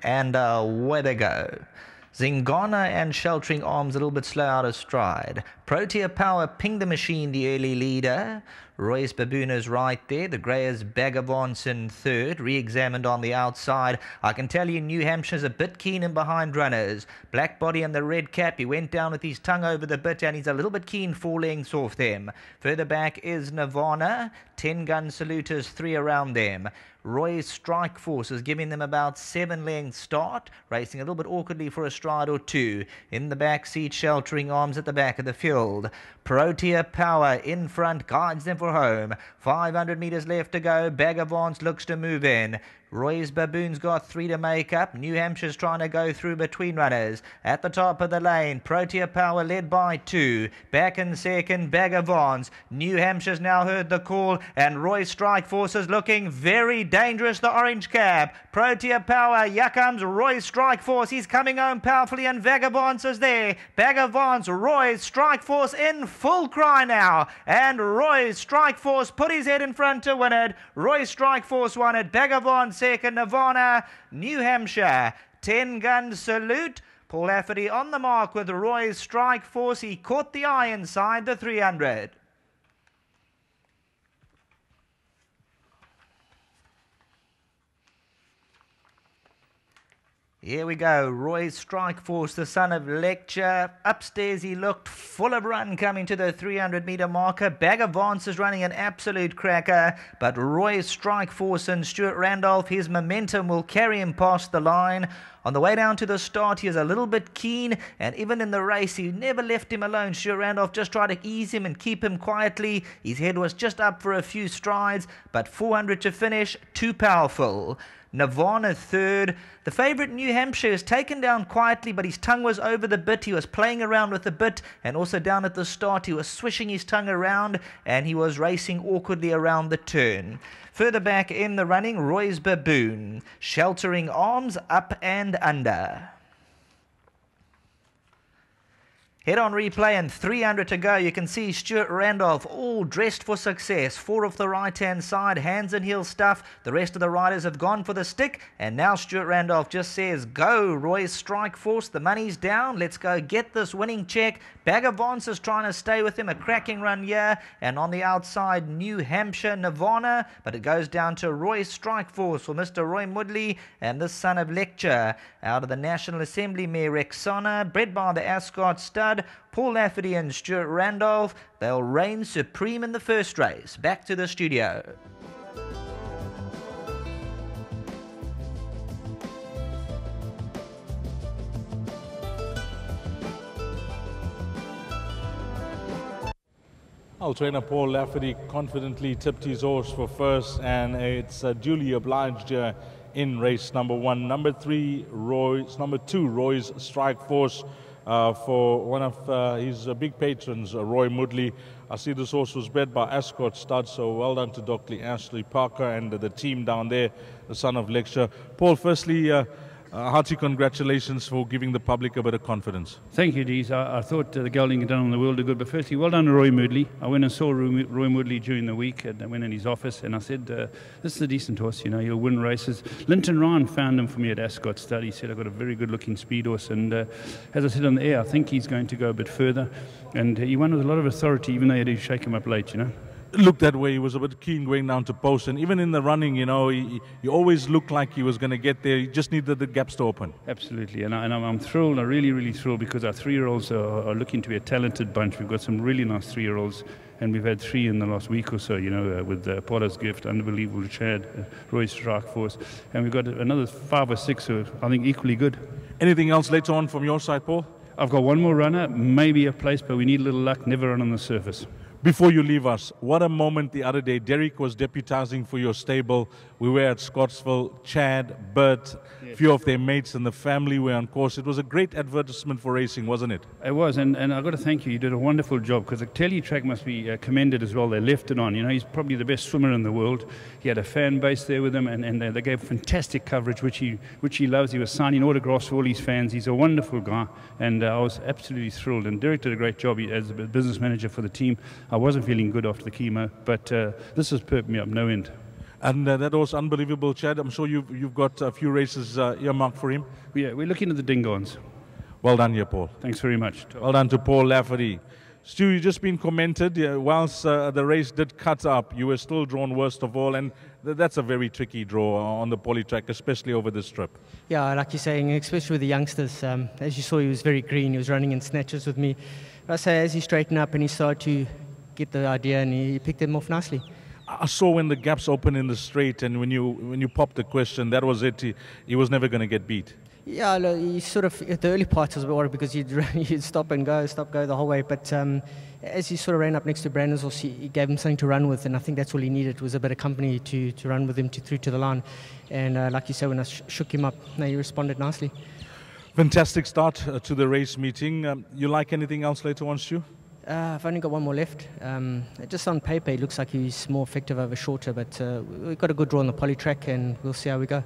And away they go. Zingana and Sheltering Arms a little bit slow out of stride. Protea Power pinged the machine, the early leader. Royce Baboon is right there. The Greyers Bagavance in third, re-examined on the outside. I can tell you New Hampshire's a bit keen in behind runners. Black Body and the red cap, he went down with his tongue over the bit and he's a little bit keen 4 lengths off them. Further back is Nirvana. 10 gun saluters, 3 around them. Roy's Strike Force is giving them about 7 lengths start, racing a little bit awkwardly for a stride or 2. In the back seat, Sheltering Arms at the back of the field. Protea Power in front guides them for home. 500 metres left to go. Bagavance looks to move in. Roy's Baboon's got 3 to make up. New Hampshire's trying to go through between runners. At the top of the lane, Protea Power led by 2. Back in second, Bagavance. New Hampshire's now heard the call, and Roy's Strike Force is looking very dangerous, the orange cap. Protea Power, here comes Roy's Strike Force. He's coming home powerfully, and Bagavance is there. Bagavance, Roy's Strike Force in full cry now. And Roy's Strike Force put his head in front to win it. Roy's Strike Force won it. Bagavance second, Nirvana, New Hampshire. 10 gun salute. Paul Lafferty on the mark with Roy's Strike Force. He caught the eye inside the 300. Here we go, Roy's Strike Force, the son of Lecture. Upstairs he looked full of run coming to the 300-metre marker. Bagavance is running an absolute cracker, but Roy's Strike Force and Stuart Randolph, his momentum will carry him past the line. On the way down to the start, he is a little bit keen, and even in the race, he never left him alone. Stuart Randolph just tried to ease him and keep him quietly. His head was just up for a few strides, but 400 to finish, too powerful. Nirvana third. The favourite New Hampshire is taken down quietly, but his tongue was over the bit. He was playing around with the bit, and also down at the start he was swishing his tongue around, and he was racing awkwardly around the turn. Further back in the running, Roy's Baboon. Sheltering Arms up and under. Head on replay and 300 to go. You can see Stuart Randolph all dressed for success. 4 off the right-hand side, hands and heel stuff. The rest of the riders have gone for the stick. And now Stuart Randolph just says, go, Roy's Strike Force. The money's down. Let's go get this winning check. Bagavance is trying to stay with him. A cracking run here. And on the outside, New Hampshire, Nirvana. But it goes down to Roy's Strike Force for Mr. Roy Mudley and the son of Lecture. Out of the National Assembly mare Rexona, bred by the Ascot stud. Paul Lafferty and Stuart Randolph, they'll reign supreme in the first race. Back to the studio. Well, trainer Paul Lafferty confidently tipped his horse for first, and it's duly obliged here in race number 1. Number 2, Roy's Strike Force. For one of his big patrons, Roy Mudley. I see this horse was bred by Ascot Stud, so well done to Dr. Ashley Parker and the team down there, the son of Lecture. Paul, firstly, hearty congratulations for giving the public a bit of confidence. Thank you, Dees. I thought the gelding had done on the world of good, but firstly, well done to Roy Mudley. I went and saw Roy Mudley during the week, and I went in his office, and I said, this is a decent horse, you know, he'll win races. Linton Ryan found him for me at Ascot Stud. He said, I've got a very good-looking speed horse, and as I said on the air, I think he's going to go a bit further, and he won with a lot of authority, even though you had to shake him up late, you know. Looked that way. He was a bit keen going down to post, and even in the running, you know, he always looked like he was going to get there. He just needed the gaps to open. Absolutely, and I'm thrilled. I'm really thrilled because our 3-year-olds are looking to be a talented bunch. We've got some really nice 3-year-olds, and we've had 3 in the last week or so, you know, with Apollo's Gift, Unbelievable Chad, Roy's Strike Force, and we've got another 5 or 6 who are, I think, equally good. Anything else later on from your side, Paul? I've got one more runner, maybe a place, but we need a little luck, never run on the surface. Before you leave us, what a moment the other day. Derek was deputizing for your stable. We were at Scottsville. Chad, Bert, a few of their mates and the family were on course. It was a great advertisement for racing, wasn't it? It was, and I've got to thank you. You did a wonderful job, because the Telly track must be commended as well. They left it on. You know, he's probably the best swimmer in the world. He had a fan base there with him, and they gave fantastic coverage, which he loves. He was signing autographs for all his fans. He's a wonderful guy, and I was absolutely thrilled. And Derek did a great job as a business manager for the team. I wasn't feeling good after the chemo, but this has perked me up no end. And that was unbelievable, Chad. I'm sure you've got a few races earmarked for him. Yeah, we're looking at the Dingons. Well done here, Paul. Thanks very much. Well done to Paul Lafferty. Stu, you've just been commented. Whilst the race did cut up, you were still drawn worst of all, and that's a very tricky draw on the poly track, especially over this strip. Yeah, like you're saying, especially with the youngsters. As you saw, he was very green. He was running in snatches with me. But I say, as he straightened up and he started to get the idea, and he picked them off nicely. I saw when the gaps open in the straight, and when you popped the question, that was it. He was never going to get beat. Yeah, look, he sort of, at the early part was a bit worried because he'd stop, go the whole way. But as he sort of ran up next to Brandon's horse, he gave him something to run with, and I think that's all he needed, was a bit of company to run with him through to the line. And like you said, when I shook him up, he responded nicely. Fantastic start to the race meeting. You like anything else later on, Stu? I've only got one more left. Just on paper, it looks like he's more effective over shorter, but we've got a good draw on the poly track, and we'll see how we go.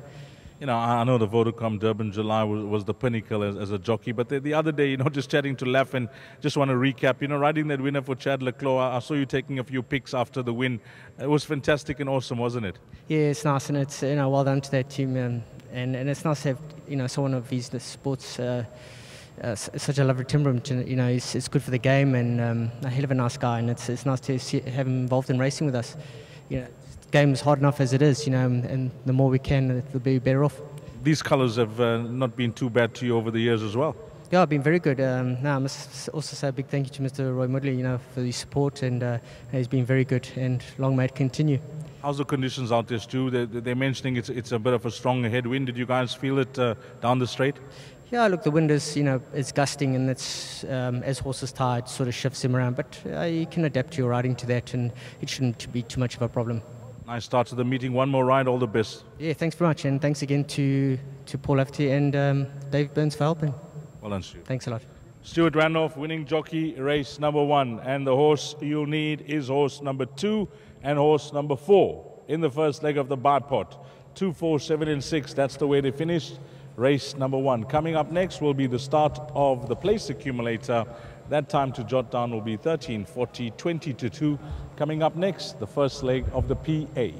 You know, I know the Vodacom Durban July was the pinnacle as a jockey, but the other day, just chatting to Laf, and just want to recap, riding that winner for Chad Leclerc, I saw you taking a few pics after the win. It was fantastic and awesome, wasn't it? Yeah, it's nice, and it's well done to that team, and it's nice to have someone of his sports. Such a lovely temperament, it's good for the game, and a hell of a nice guy, and it's nice to have him involved in racing with us. The game is hard enough as it is, and the more we can, it'll be better off. These colours have not been too bad to you over the years as well. Yeah, I've been very good. I must also say a big thank you to Mr. Roy Mudley, for his support, and he's been very good, and long may it continue. How's the conditions out there, Stu? They're mentioning it's a bit of a strong headwind. Did you guys feel it down the straight? Yeah, look, the wind is, it's gusting, and it's as horses tire, it sort of shifts him around. But you can adapt your riding to that, and it shouldn't be too much of a problem. Nice start to the meeting. One more ride. All the best. Yeah, thanks very much, and thanks again to Paul Lafferty and Dave Burns for helping. Well done, Stu. Thanks a lot. Stuart Randolph, winning jockey, race number 1, and the horse you'll need is horse number 2 and horse number 4 in the first leg of the bipod. 2, 4, 7, and 6. That's the way they finished. Race number 1. Coming up next will be the start of the place accumulator. That time to jot down will be 13:40, 20 to 2. Coming up next, the first leg of the PA.